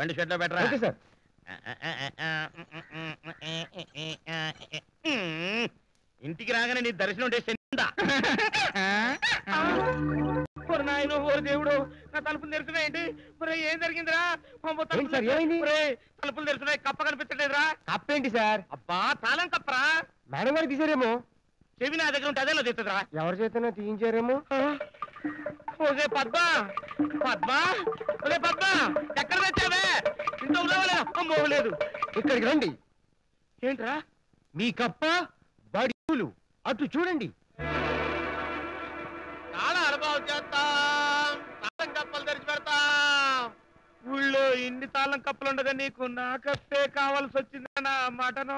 బండి షెడ్ లో పెట్టరా. Okay sir. ఇంటికి రాగానే నీ దర్శనం నాయన ఓరు దేవుడు, నా తలుపులు తెరుచున్నాయండి. ఏం జరిగిందిరా? తలుపులు తెరుచున్నాయి, కప్ప కనిపించలేదురా. కప్ప ఏంటి సార్? అబ్బా తాళం కప్పరా. మేడం గారు తీసారేమో. చెవి నా దగ్గర ఉంటే అదేలో తెస్తుందిరా. ఎవరి చేతనో తీయించారేమో. ఓకే పద్మా, పద్మా, ఒరే పద్మా, ఎక్కడ తెచ్చావే? ఇంట్లో ఉన్నావా? అమ్మో లేదు. ఇక్కడికి రండి. ఏంట్రా? మీ కప్ప బడులు అటు చూడండి. చాలా అనుభవం చేస్తాం, తాళం కప్పలు తెరిచి పెడతాం. ఊళ్ళో ఇన్ని తాళం కప్పలు ఉండగా నీకు నా కప్పే కావాల్సి వచ్చిందనా? మటనా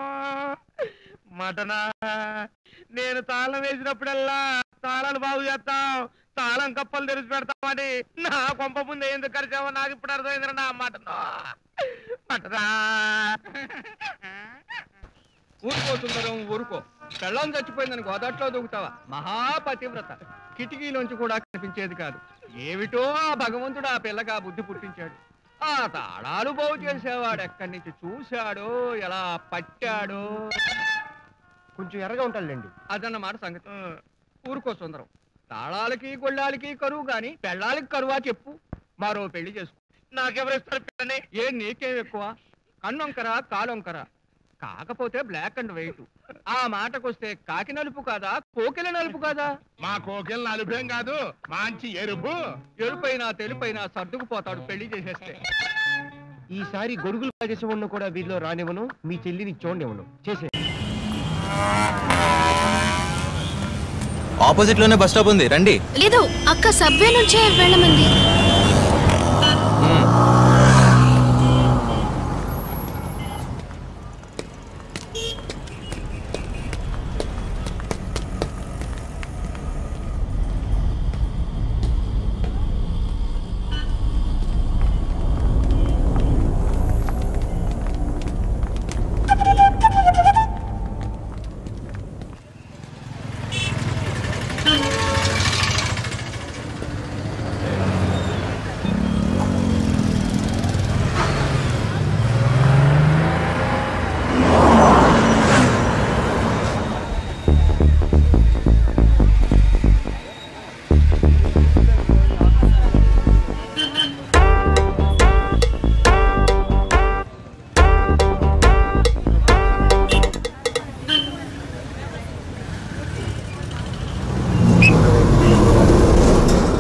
నేను తాళం వేసినప్పుడల్లా తాళాలు బాగు చేస్తాం, తాళం కప్పలు తెరిచి పెడతామని నా కొంప ముందు ఎందుకు కరిచావో నాకు ఇప్పుడు అర్థమైందిరా. నా మటనా ఊరుకోతుందరం ఊరుకో. పెళ్ళం చచ్చిపోయిందని గోదాట్లో దూకుతావా? మహాపతివ్రత. కిటికీలోంచి కూడా కనిపించేది కాదు. ఏమిటో ఆ భగవంతుడు ఆ పిల్లగా బుద్ధి పుట్టించాడు. ఆ తాళాలు బాగు చేసేవాడు ఎక్కడి నుంచి చూశాడో, ఎలా పట్టాడో. కొంచెం ఎర్రగా ఉంటాడులేండి. అదన్నమాట సంగతి. ఊరుకో సుందరం. తాళాలకి గొళ్ళాలకి కరువు గాని పెళ్ళాలకి కరువా చెప్పు. మరో పెళ్లి చేసుకో. నాకెవరిస్తారు పిల్లని? ఏ నీకేం ఎక్కువ? కన్నొంకరా కాలొంకరా, కాకపోతే బ్లాక్ అండ్ వైట్. ఆ మాటకొస్తే కాకి నలుపు కాదా, కోకిల నలుపు కాదా? మా కోకిల నలుపేం కాదు, మంచి ఎరుపు. ఎరుపైనా తెలుపైనా సర్దుకుపోతాడు పెళ్లి చేసేస్తే. ఈసారి గొడుగులు చేసేవాడిని కూడా వీరిలో రానివ్వను, మీ చెల్లిని చూడనివ్వను. చేసే ఆపోజిట్ లోనే బస్ స్టాప్ ఉంది, రండి. లేదు అక్క, సబ్వే నుంచే వెళ్ళమంది.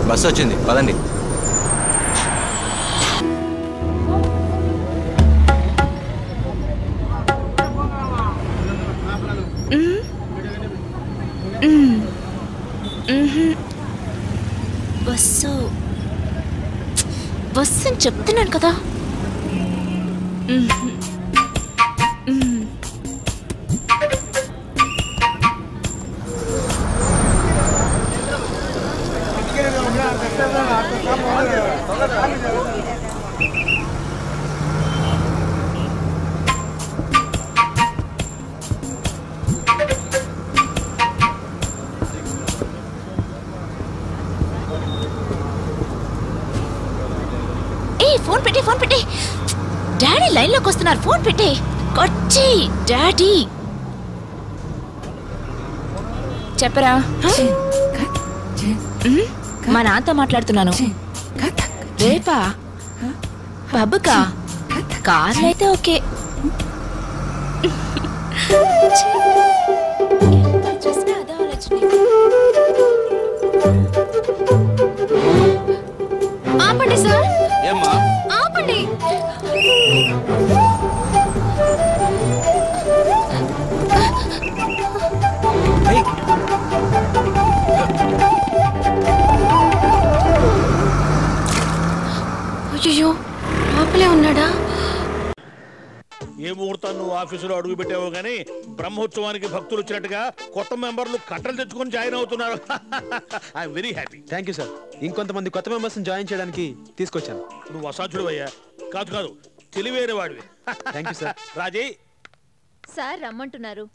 బస్సు వచ్చింది, పదండి. బస్సు బస్సు అని చెప్తున్నాను కదా. ఫోన్ పెట్టి డాడీ లైన్ లోకి వస్తున్నారు. ఫోన్ పెట్టి కొచ్చి డాడీ చెప్పరా. మా నాన్నతో మాట్లాడుతున్నాను. రేపా పబ్బుకా? కార్లు అయితే ఓకే. ఆపండి సార్, ఆపండి. అయ్యో లోపలే ఉన్నాడా? ఏ ముహూర్తం నువ్వు ఆఫీసులో అడుగు పెట్టావో గానీ బ్రహ్మోత్సవానికి భక్తులు వచ్చినట్టుగా కొత్త మెంబర్లు కట్టలు తెచ్చుకొని జాయిన్ అవుతున్నారు. I'm very happy. Thank you sir. ఇంకొంతమంది కొత్త మెంబర్స్ జాయిన్ చేయడానికి తీసుకొచ్చాను. నువ్వు అసాధ్యుడు అయ్యా. కాదు తెలివైన వాడివి. Thank you sir. Raji sir రమ్మంటున్నారు.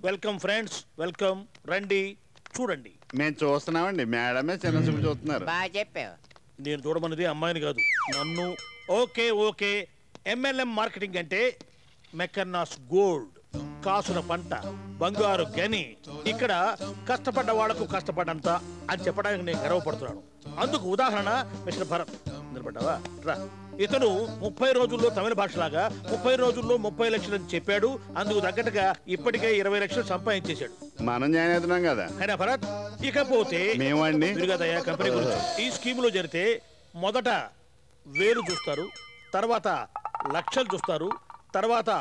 Welcome friends, welcome. రండి చూడండి. మేము చూస్తున్నామండి, మేడమే చిన్న చూపు చూస్తున్నారు. బాగా చెప్పావు. నేను చూడమన్నది అమ్మాయిని కాదు, నన్ను. ఓకే ఓకే, MLM మార్కెటింగ్ అంటే మెకన్నాస్ గోల్డ్, కాసుల పంట, బంగారు గని. ఇక్కడ కష్టపడ్డ వాళ్లకు కష్టపడ్డంత అని చెప్పడానికి నేను గర్వపడుతున్నాను. అందుకు ఉదాహరణ మిస్టర్ భరత్. నిలబడ్డావా? రా. ఇతను 30 రోజుల్లో తమిళ భాషలాగా 30 రోజుల్లో 30 లక్షలని చెప్పాడు. అందుకు తగ్గట్టుగా ఇప్పటికే 20 లక్షలు సంపాదించేశాడు. మనం జాయిన్ అవుతున్నాం కదా. అయినా భరత్, ఇకపోతే మేమండి కదయ్యా కంపెనీ గురించి. ఈ స్కీమ్ లో జరిగితే మొదట 1000 చూస్తారు, తర్వాత లక్షలు చూస్తారు, తర్వాత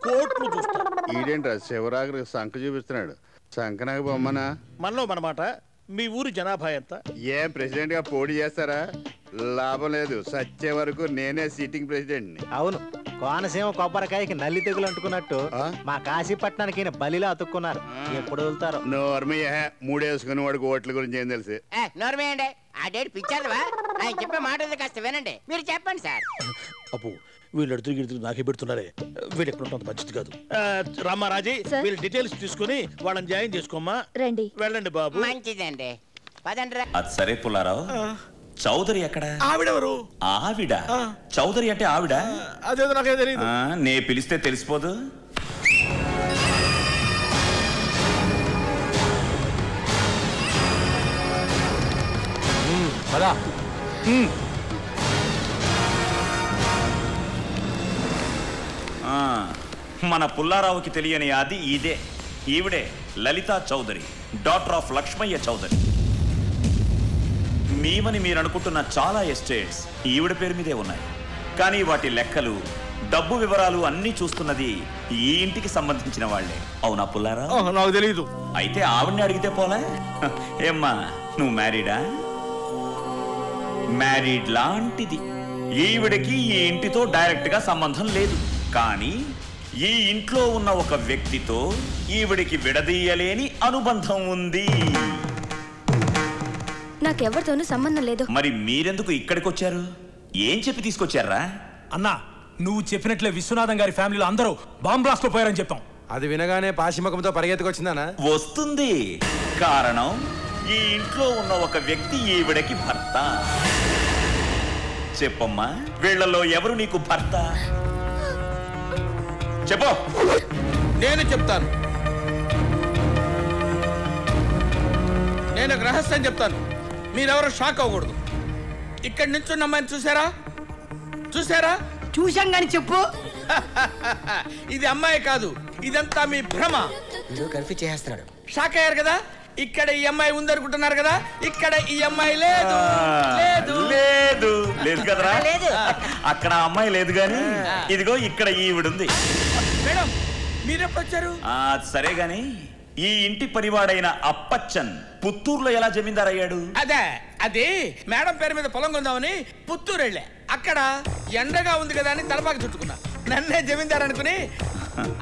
కోట్లు చూస్తారు. ఈడేంట్రా శివరాగ్రి సంఖ చూపిస్తున్నాడు. సంఖనాకి బొమ్మనా? మనలో మనమాట. మీ ఊరి జనాభా ఎంత? ఏం ప్రెసిడెంట్ గా పోటీ చేస్తారా? లాభం లేదు, సచ్చే వరకు నేనే సిట్టింగ్ ప్రెసిడెంట్ ని. అవును, కోనసీమ కొబ్బరికాయకి నల్లి తెగులు అంటుకున్నట్టు మా కాశీపట్నానికి బలిలా అతుక్కున్నారు. ఎప్పుడు వదులుతారు? నోర్మయ్య, మూడేసుకుని వాడికి ఓట్ల గురించి ఏం తెలుసు? నోర్మేయండి. ఆ డేట్ పిచ్చారువా? ఆయన చెప్పే మాట కాస్త వినండి. మీరు చెప్పండి సార్. అప్పు వీళ్ళు తిరిగి నాకే పెడుతున్నారే, వీళ్ళు ఎక్కడ ఉంటుంది మంచిది కాదు. రామారాజీ, వీళ్ళ డీటెయిల్స్ తీసుకుని వాళ్ళని జాయిన్ చేసుకోమ్మా. రండి. వెళ్ళండి బాబు. మంచిదండి, పదండి. అది సరే పుల్లారావు, చౌదరి ఎక్కడ? ఆవిడెవరు? ఆవిడ చౌదరి అంటే ఆవిడ? అదేదో నాకే తెలియదు. నే పిలిస్తే తెలిసిపోదు. మన పుల్లారావుకి తెలియని అది ఇదే. ఈవిడే లలితా చౌదరి, డాక్టర్ ఆఫ్ లక్ష్మయ్య చౌదరి. మీవని మీరు అనుకుంటున్న చాలా ఎస్టేట్స్ ఈవిడ పేరు మీదే ఉన్నాయి. కానీ వాటి లెక్కలు, డబ్బు వివరాలు అన్నీ చూస్తున్నది ఈ ఇంటికి సంబంధించిన వాళ్లే. అవునా పుల్లారావు? నాకు తెలీదు. అయితే ఆవిడ్ని అడిగితే పోలే? ఏమ్మా, నువ్వు మ్యారీడా? మ్యారీడ్ లాంటిది. ఈవిడకి ఈ ఇంటితో డైరెక్ట్ గా సంబంధం లేదు. కానీ ఈ ఇంట్లో ఉన్న ఒక వ్యక్తితో ఈవిడికి విడదీయలేని అనుబంధం ఉంది. నాకెవరితోనూ సంబంధం లేదు. మరి మీరెందుకు ఇక్కడికి వచ్చారు? ఏం చెప్పి తీసుకొచ్చారా? అన్నా, నువ్వు చెప్పినట్లే విశ్వనాథం గారి ఫ్యామిలీలో అందరూ బాంబ్ బ్లాస్ట్ లో పోయారని చెప్తాం. అది వినగానే పాశిముఖంతో పరిగెత్తుకొచ్చిందనా? వస్తుంది. కారణం, ఈ ఇంట్లో ఉన్న ఒక వ్యక్తి ఈవిడకి భర్త. చెప్పమ్మా, వీళ్లలో ఎవరు నీకు భర్త? చెప్పు. నేను చెప్తాను. నేను ఒక రహస్యం చెప్తాను, మీరెవరు షాక్ అవ్వకూడదు. ఇక్కడి నుంచి ఉన్న అమ్మాయిని చూసారా? చూసారా? చూశాం గాని చెప్పు. ఇది అమ్మాయి కాదు, ఇదంతా మీ భ్రమ. కన్ఫ్యూజ్ చేస్తున్నాడు. షాక్ అయ్యారు కదా? ఇక్కడ ఈ అమ్మాయి ఉందనుకుంటున్నారు కదా, ఇక్కడ ఈ అమ్మాయి లేదు. లేదు లేదు లేదు కదరా? అక్కడ అమ్మాయి లేదు గాని ఇదిగో ఇక్కడ ఈవిడుంది. మేడం, మీరెప్పుడు వచ్చారు? సరే గాని ఈ ఇంటి పరివాడైన అప్పచ్చన్ పుత్తూరులో ఎలా జమీందార్ అయ్యాడు? అదే మేడం పేరు మీద పొలం కొందామని పుత్తూరు వెళ్ళా. అక్కడ ఎండగా ఉంది కదా అని తలపాక చుట్టుకున్నా. నన్నే జమీందార్ అనుకుని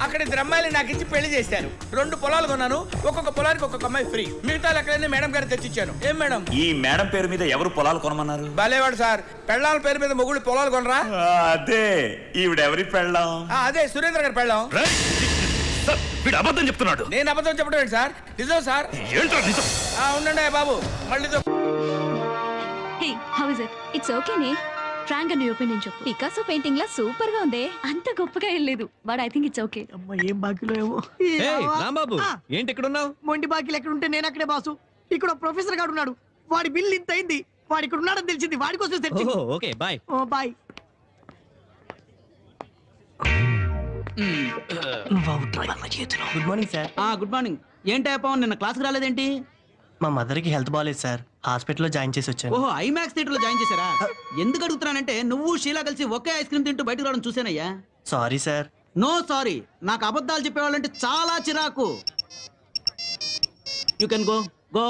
అక్కడ 2 అమ్మాయిలు నాకు ఇచ్చి పెళ్లి చేశారు. 2 పొలాలు కొన్నాను, ఒక్కొక్క పొలానికి ఒక్కొక్క అమ్మాయి ఫ్రీ. మిగతా లెక్కలన్నీ మేడం గారు తెచ్చిచ్చాను. ఏం మేడం? ఈ మేడం పేరు మీద ఎవరు పొలాలు కొనమన్నారు? భలేవాడు సార్, పెళ్ళాల పేరు మీద మొగుడు పొలాలు కొనరా? అదే ఈవిడెవరి పెళ్ళాం? అదే సురేంద్ర గారి పెళ్ళాం. వీడు అబద్ధం చెప్తున్నాడు. నేను అబద్ధం చెప్పడం ఏంటి సార్? నిజం సార్. ఏంటో నిజం? ఉండండి బాబు, మళ్ళీ hey, how is it? It's ఓకేనే. ఫ్రాంక్ గా నీ ఒపీనియన్ చెప్పు. పికాసో పెయింటింగ్ లా సూపర్ గా ఉంది. అంత గొప్పగా ఏం లేదు, but I think it's okay. అమ్మ, ఏం బాకీలో ఏమో. రాంబాబు, ఏంటి ఇక్కడ ఉన్నావు? మొండి బాకీలు ఎక్కడ ఉంటే నేను అక్కడే బాసు. ఇక్కడ ప్రొఫెసర్ గారు ఉన్నాడు, వాడి బిల్ ఇంత అయింది. వాడు ఇక్కడ ఉన్నాడని తెలిసింది, వాడి కోసం తెచ్చింది. Okay, bye. Bye. Good morning sir. Good morning. ఏంటి అయిపోయి నిన్న క్లాస్కి రాలేదేంటి? మా మదర్ కి హెల్త్ బాగాలేదు సార్, హాస్పిటల్లో జాయిన్ చేసి వచ్చాను. ఓహో, ఐమాక్స్ థియేటర్ లో జాయిన్ చేశారా? ఎందుకు అడుగుతున్నానంటే నువ్వు షీలా కలిసి ఒకే ఐస్ క్రీమ్ తింటూ బయటకు రావడం చూసానయ్యా. Sorry sir. No sorry. నాకు అబద్ధాలు చెప్పేవాళ్ళంటే చాలా చిరాకు. You can go go.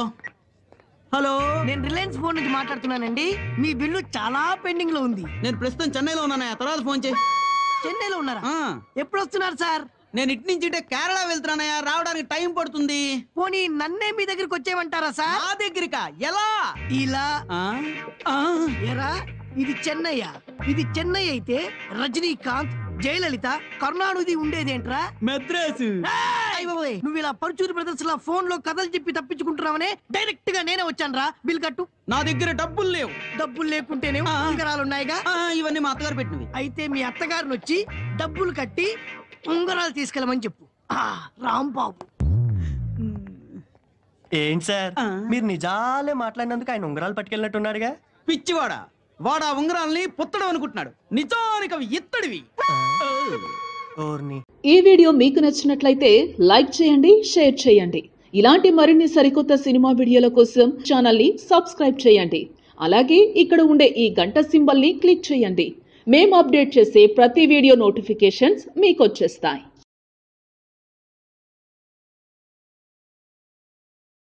Hello, నేను రిలయన్స్ ఫోన్ నుంచి మాట్లాడుతున్నానండి. మీ బిల్లు చాలా పెండింగ్ లో ఉంది. నేను ప్రస్తుతం చెన్నైలో ఉన్నాను, తర్వాత ఫోన్ చేయి. చెన్నైలో ఉన్నారా? ఎప్పుడు వస్తున్నారు సార్? నేను ఇటు నుంచి కేరళ వెళ్తున్నానయ్యా, రావడానికి టైం పడుతుంది. పోనీ నన్నే మీ దగ్గరికి వచ్చేయమంటారా సార్? నా దగ్గరికా? ఎలా? ఇలా. ఎరా, ఇది చెన్నయ్య. ఇది చెన్నై అయితే రజనీకాంత్, జయలలిత, కరుణానిధి ఉండేదేంట్రా? మెద్రాసు. బాబోయ్, నువ్వు ఇలా పరుచూరి బ్రదర్స్ లా ఫోన్ లో కథలు చెప్పి తప్పించుకుంటున్నావనే డైరెక్ట్ గా నేనే వచ్చాను రా. బిల్ కట్టు. నా దగ్గర డబ్బులు లేవు. డబ్బులు లేకుంటేనే ఉంగరాలు ఉన్నాయిగా. ఇవన్నీ మా అత్తగారు పెట్టినవి. అయితే మీ అత్తగారిని వచ్చి డబ్బులు కట్టి ఉంగరాలు తీసుకెళ్ళమని చెప్పు. రాంబాబు. ఏంటి సార్ మీరు నిజాలే మాట్లాడినందుకు ఆయన ఉంగరాలు పట్టుకెళ్ళినట్టున్నాడుగా. పిచ్చివాడా, వాడు ఆ ఉంగరాల్ని పుత్తడం అనుకుంటున్నాడు. నిజానికి అవి ఇత్తడివి. ఈ వీడియో మీకు నచ్చినట్లయితే లైక్ చేయండి, షేర్ చేయండి. ఇలాంటి మరిన్ని సరికొత్త సినిమా వీడియోల కోసం ఛానల్ ని సబ్స్క్రైబ్ చేయండి. అలాగే ఇక్కడ ఉండే ఈ గంట సింబల్ ని క్లిక్ చేయండి. మేము అప్డేట్ చేసే ప్రతి వీడియో నోటిఫికేషన్స్ మీకు వచ్చేస్తాయి.